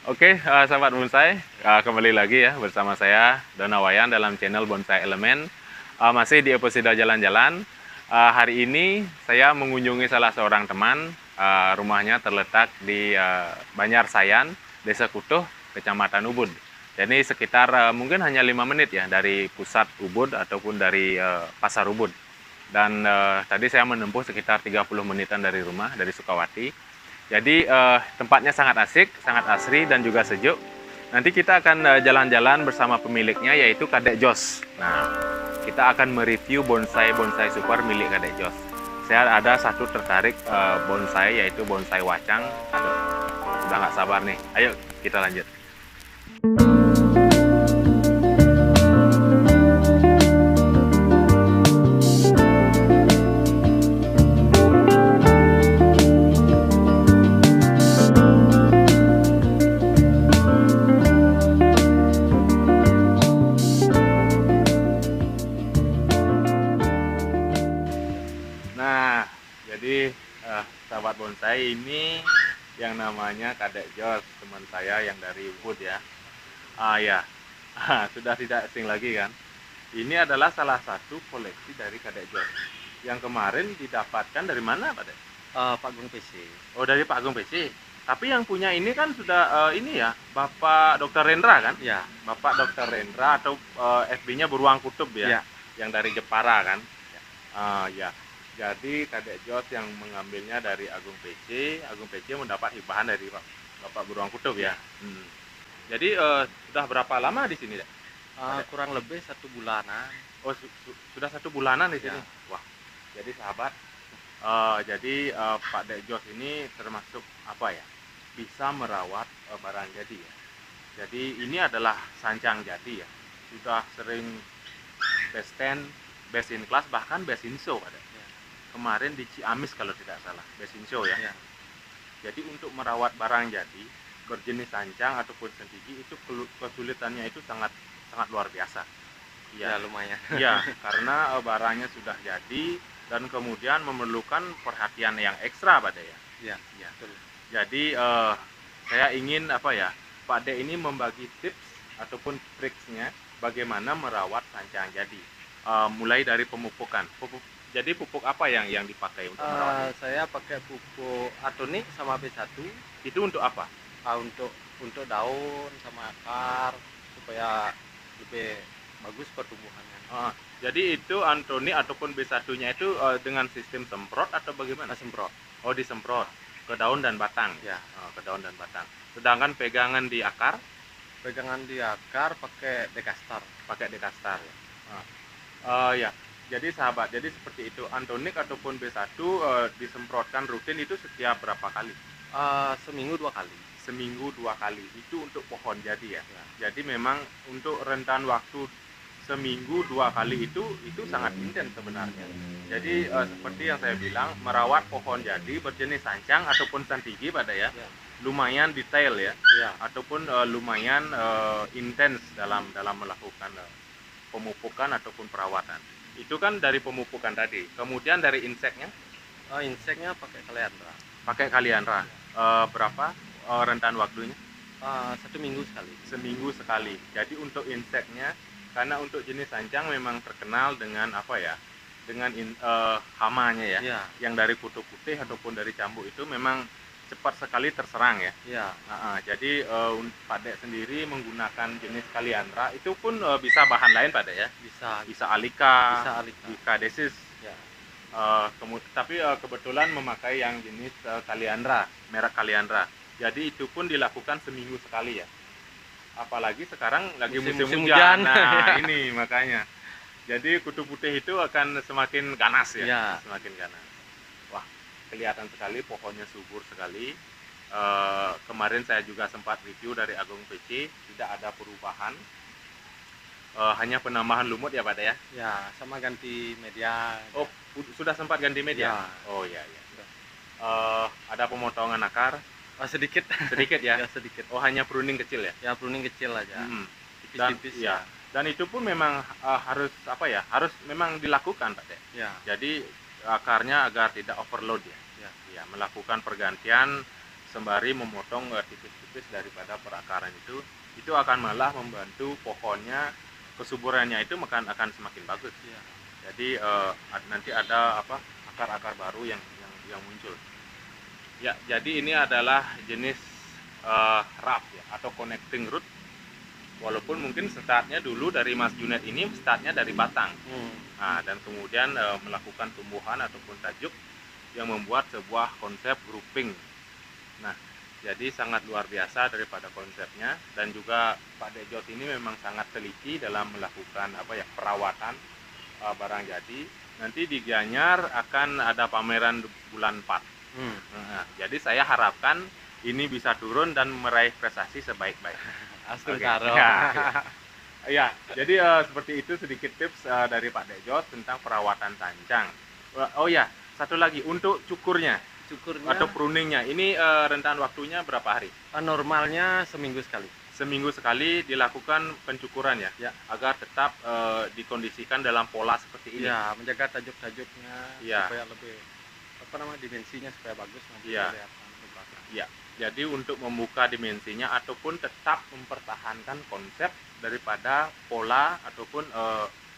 Oke, sahabat bonsai, kembali lagi ya bersama saya Donawayan dalam channel Bonsai Elemen. Masih di episode jalan-jalan. Hari ini saya mengunjungi salah seorang teman. Rumahnya terletak di Banjarsayan, Desa Kutuh, Kecamatan Ubud. Jadi sekitar mungkin hanya 5 menit ya dari pusat Ubud ataupun dari Pasar Ubud. Dan tadi saya menempuh sekitar 30 menitan dari rumah, dari Sukawati. Jadi tempatnya sangat asik, sangat asri dan juga sejuk. Nanti kita akan jalan-jalan bersama pemiliknya yaitu Kadek Jos. Nah, kita akan mereview bonsai-bonsai super milik Kadek Jos. Saya ada satu tertarik bonsai yaitu bonsai wacang. Aduh, sudah nggak sabar nih. Ayo kita lanjut. Nah, jadi sahabat bonsai ini yang namanya Kadek Jos, teman saya yang dari Ubud ya. Ya, sudah tidak asing lagi kan. Ini adalah salah satu koleksi dari Kadek Jos. Yang kemarin didapatkan dari mana, Pak Dek? Pak Gung PC. Oh, dari Pak Agung PC. Tapi yang punya ini kan sudah ini ya, Bapak Dr. Rendra kan? Ya, Bapak Dr. Rendra atau FB-nya Beruang Kutub ya, ya. yang dari Jepara kan? Ya. Jadi Kadek Jos yang mengambilnya dari Agung PC, Agung PC mendapat hibahan dari Bapak Beruang Kutub ya. Jadi sudah berapa lama di sini, Dek? Kurang lebih 1 bulanan. Oh, sudah 1 bulanan di sini. Ya. Wah, jadi sahabat, Pak Dek Jos ini termasuk apa ya? Bisa merawat barang jadi ya. Jadi ini adalah sancang jadi ya. Sudah sering best 10, best in class, bahkan best in show ada. Ya. Kemarin di Ciamis kalau tidak salah, best in show ya. Ya. Jadi untuk merawat barang jadi berjenis sancang ataupun sendigi itu kesulitannya itu sangat sangat luar biasa. Ya, lumayan. Iya, karena barangnya sudah jadi dan kemudian memerlukan perhatian yang ekstra pada ya. Ya, Ya. betul. Jadi saya ingin apa ya, Pak De ini membagi tips ataupun triksnya bagaimana merawat sancang jadi. Mulai dari pemupukan. Jadi pupuk apa yang dipakai untuk merawatnya? Saya pakai pupuk atonik sama B1. Itu untuk apa? Untuk daun sama akar supaya lebih bagus pertumbuhannya. Jadi itu Antoni ataupun B1-nya itu dengan sistem semprot atau bagaimana? Semprot. Oh, disemprot ke daun dan batang. Ya. Ke daun dan batang. Sedangkan pegangan di akar Pegangan di akar pakai dekastar. pakai dekastar ya. Ya. Jadi sahabat, jadi seperti itu. Antonik ataupun B1 disemprotkan rutin itu setiap berapa kali? Seminggu 2 kali. Seminggu 2 kali. Itu untuk pohon jadi ya. Ya. Jadi memang untuk rentan waktu seminggu 2 kali itu sangat intens sebenarnya. Jadi seperti yang saya bilang, merawat pohon jadi berjenis sancang ataupun santigi pada ya, Ya. lumayan detail ya, Ya. ataupun lumayan intens dalam melakukan pemupukan ataupun perawatan. Itu kan dari pemupukan tadi. Kemudian dari inseknya Inseknya pakai kaliandra. pakai kaliandra. Berapa rentan waktunya? 1 minggu sekali. Seminggu sekali. Jadi untuk inseknya, karena untuk jenis sancang memang terkenal dengan apa ya? Dengan hamanya ya. Ya. Yang dari kutu putih ataupun dari cambuk itu memang cepat sekali terserang ya. Ya. Jadi Pak Dek sendiri menggunakan jenis kaliandra, itu pun bisa bahan lain Pak Dek ya. Bisa. Bisa alika, Bisa alika. bisa desis. Ya. Tapi kebetulan memakai yang jenis kaliandra, merek kaliandra. Jadi itu pun dilakukan seminggu sekali ya. Apalagi sekarang lagi musim hujan. Nah, ini makanya. Jadi kutu putih itu akan semakin ganas ya. Ya. Semakin ganas. Wah, kelihatan sekali pohonnya subur sekali. Kemarin saya juga sempat review dari Agung PC, tidak ada perubahan. Hanya penambahan lumut ya Pak De ya. Ya, sama ganti media. Oh, sudah sempat ganti media? Ya. Oh iya iya. Ada pemotongan akar Sedikit. sedikit ya. Ya, sedikit. Oh, hanya pruning kecil ya. Ya, pruning kecil aja. Dan Tipis-tipis ya. Dan itu pun memang harus apa ya? Harus memang dilakukan Pak De. Ya. Jadi akarnya agar tidak overload ya. Ya. Ya, melakukan pergantian sembari memotong tipis-tipis daripada perakaran itu akan malah membantu pohonnya, kesuburannya itu akan semakin bagus. Iya. Jadi nanti ada akar-akar baru yang muncul. Ya, jadi ini adalah jenis raft ya, atau connecting root. Walaupun mungkin startnya dulu dari Mas Junet ini startnya dari batang. Nah, dan kemudian melakukan tumbuhan ataupun tajuk yang membuat sebuah konsep grouping. Nah, jadi sangat luar biasa daripada konsepnya, dan juga Pak Dejos ini memang sangat teliti dalam melakukan perawatan barang jadi. Nanti di Gianyar akan ada pameran bulan 4. Nah, jadi saya harapkan ini bisa turun dan meraih prestasi sebaik-baiknya. Asli Oke. karo. Ya, jadi seperti itu sedikit tips dari Pak Dejos tentang perawatan sancang. Oh ya, satu lagi untuk cukurnya Cukurnya atau pruningnya. Ini rentan waktunya berapa hari? normalnya seminggu sekali. Seminggu sekali dilakukan pencukuran ya, Ya. agar tetap dikondisikan dalam pola seperti ini. Iya, menjaga tajuk-tajuknya Iya. supaya lebih dimensinya supaya bagus nanti Iya. kelihatan ke belakang. Ya, jadi untuk membuka dimensinya ataupun tetap mempertahankan konsep daripada pola ataupun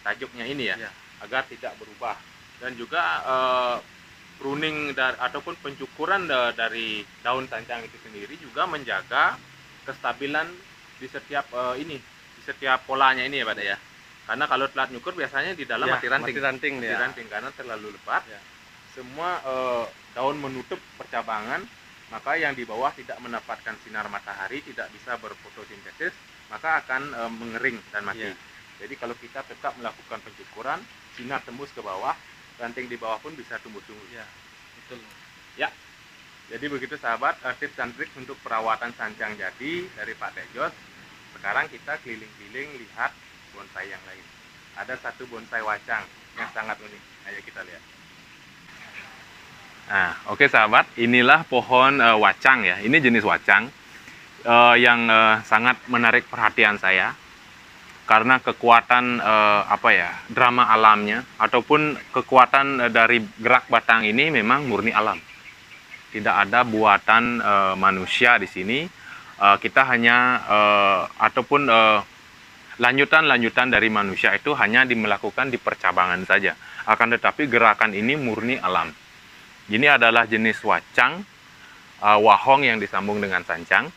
tajuknya ini ya, Iya. agar tidak berubah. Dan juga pruning ataupun pencukuran dari daun sancang itu sendiri juga menjaga kestabilan di setiap di setiap polanya ini ya Pak ya. Karena kalau telat nyukur biasanya di dalam Iya, mati ranting. mati ranting Mati dia. ranting karena terlalu lebat. Ya. Semua daun menutup percabangan, maka yang di bawah tidak mendapatkan sinar matahari, tidak bisa berfotosintesis, maka akan mengering dan mati. Iya. Jadi kalau kita tetap melakukan pencukuran, sinar tembus ke bawah, ranting di bawah pun bisa tumbuh-tumbuh. Iya, betul. Ya, jadi begitu sahabat, tips dan trik untuk perawatan sancang jadi dari Pak Dejos. Sekarang kita keliling-keliling lihat bonsai yang lain. Ada satu bonsai wacang yang sangat unik. Ayo kita lihat. Nah, oke sahabat, inilah pohon wacang ya. Ini jenis wacang yang sangat menarik perhatian saya karena kekuatan drama alamnya ataupun kekuatan dari gerak batang ini memang murni alam. Tidak ada buatan manusia di sini. Kita hanya lanjutan dari manusia itu hanya melakukan di percabangan saja. Akan tetapi gerakan ini murni alam. Ini adalah jenis wacang, wahong yang disambung dengan sancang.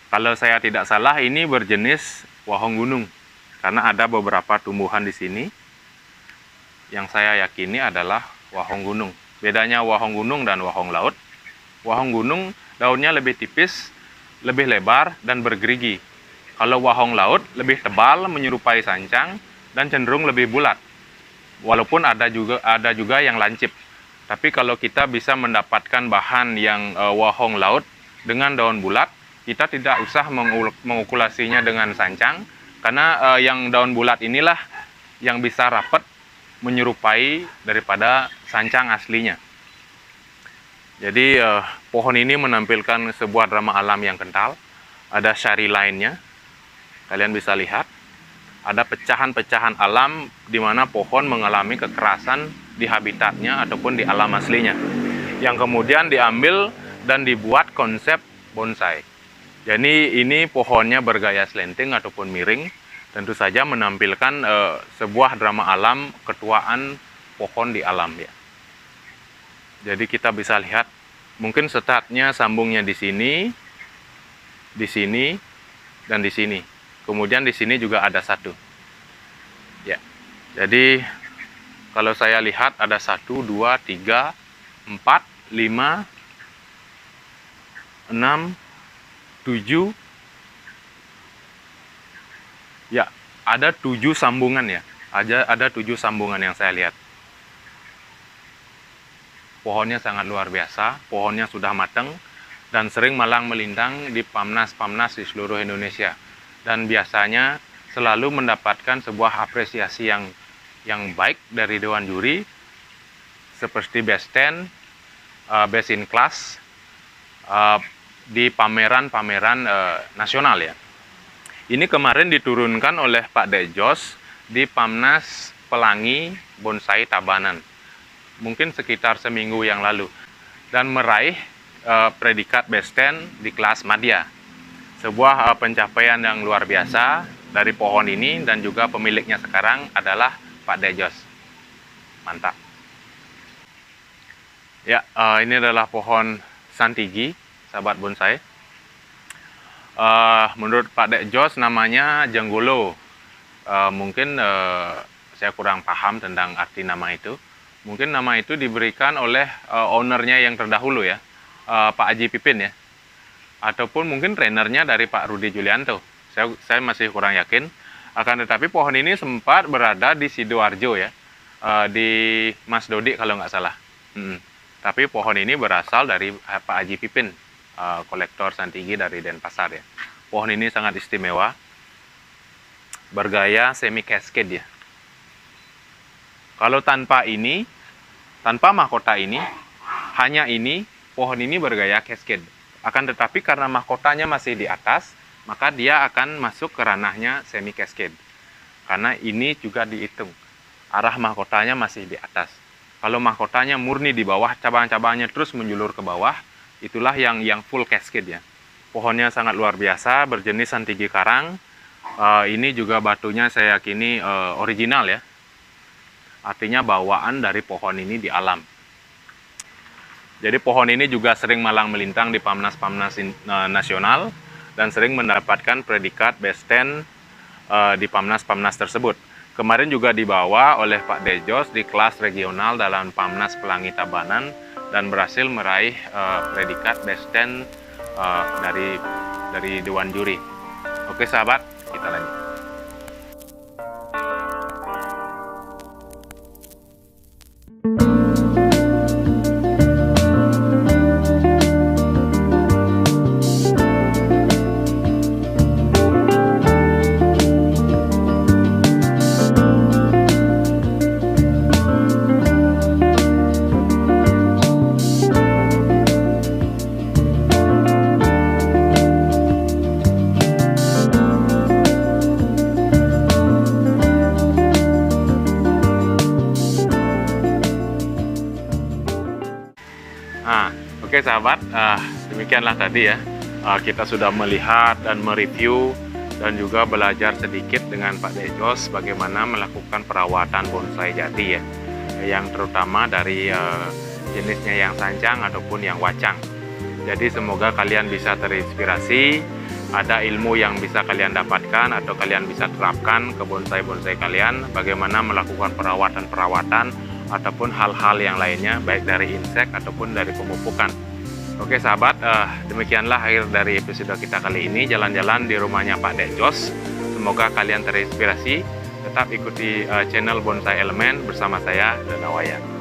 Kalau saya tidak salah ini berjenis wahong gunung. Karena ada beberapa tumbuhan di sini yang saya yakini adalah wahong gunung. Bedanya wahong gunung dan wahong laut. Wahong gunung daunnya lebih tipis, lebih lebar dan bergerigi. Kalau wahong laut lebih tebal, menyerupai sancang dan cenderung lebih bulat. Walaupun ada juga yang lancip. Tapi kalau kita bisa mendapatkan bahan yang wahong laut dengan daun bulat, kita tidak usah mengokulasinya dengan sancang, karena yang daun bulat inilah yang bisa rapat menyerupai daripada sancang aslinya. Jadi pohon ini menampilkan sebuah drama alam yang kental. Ada syari lainnya, kalian bisa lihat. Ada pecahan-pecahan alam di mana pohon mengalami kekerasan di habitatnya ataupun di alam aslinya, yang kemudian diambil dan dibuat konsep bonsai. Jadi ini pohonnya bergaya slanting ataupun miring, tentu saja menampilkan sebuah drama alam ketuaan pohon di alam ya. Jadi kita bisa lihat mungkin startnya sambungnya di sini, dan di sini. Kemudian di sini juga ada satu. Ya. Jadi kalau saya lihat ada 1, 2, 3, 4, 5, 6, 7. Ya, ada 7 sambungan ya. Ada 7 sambungan yang saya lihat. Pohonnya sangat luar biasa, pohonnya sudah matang dan sering malang melintang di pamnas-pamnas di seluruh Indonesia. Dan biasanya selalu mendapatkan sebuah apresiasi yang baik dari Dewan Juri, seperti Best 10, Best in Class, di pameran-pameran nasional ya. Ini kemarin diturunkan oleh Pak Dejos di Pamnas Pelangi Bonsai Tabanan, mungkin sekitar seminggu yang lalu, dan meraih predikat Best 10 di kelas Madya. Sebuah pencapaian yang luar biasa dari pohon ini, dan juga pemiliknya sekarang adalah Pak Dejos. Mantap. Ya, ini adalah pohon santigi, sahabat bonsai. Menurut Pak Dejos namanya jenggolo. Mungkin saya kurang paham tentang arti nama itu. Mungkin nama itu diberikan oleh ownernya yang terdahulu ya, Pak Aji Pipin ya. Ataupun mungkin trainernya dari Pak Rudi Julianto. Saya masih kurang yakin. Akan tetapi pohon ini sempat berada di Sidoarjo ya, di Mas Dodi kalau nggak salah. Tapi pohon ini berasal dari Pak Aji Pipin, kolektor santigi dari Denpasar ya. Pohon ini sangat istimewa, bergaya semi cascade ya. Kalau tanpa mahkota ini, hanya ini, pohon ini bergaya cascade. Akan tetapi karena mahkotanya masih di atas, maka dia akan masuk ke ranahnya semi cascade. Karena ini juga dihitung, arah mahkotanya masih di atas. Kalau mahkotanya murni di bawah, cabang-cabangnya terus menjulur ke bawah, itulah yang full cascade ya. Pohonnya sangat luar biasa, berjenis santigi karang. Ini juga batunya saya yakini original ya. Artinya bawaan dari pohon ini di alam. Jadi pohon ini juga sering malang melintang di Pamnas-Pamnas nasional, dan sering mendapatkan predikat Best 10 di Pamnas-Pamnas tersebut. Kemarin juga dibawa oleh Pak Dejos di kelas regional dalam Pamnas Pelangi Tabanan, dan berhasil meraih predikat Best 10 dari Dewan Juri. Oke sahabat, kita lanjut. Oke sahabat, demikianlah tadi ya, kita sudah melihat dan mereview dan juga belajar sedikit dengan Pak Dejos bagaimana melakukan perawatan bonsai jati ya, yang terutama dari jenisnya yang sancang ataupun yang wacang. Jadi semoga kalian bisa terinspirasi, ada ilmu yang bisa kalian dapatkan atau kalian bisa terapkan ke bonsai-bonsai kalian, bagaimana melakukan perawatan ataupun hal-hal yang lainnya, baik dari insek ataupun dari pemupukan. Oke sahabat, demikianlah akhir dari episode kita kali ini, jalan-jalan di rumahnya Pak Dejos. Semoga kalian terinspirasi. Tetap ikuti channel Bonsai Elemen bersama saya, Dona Wayan.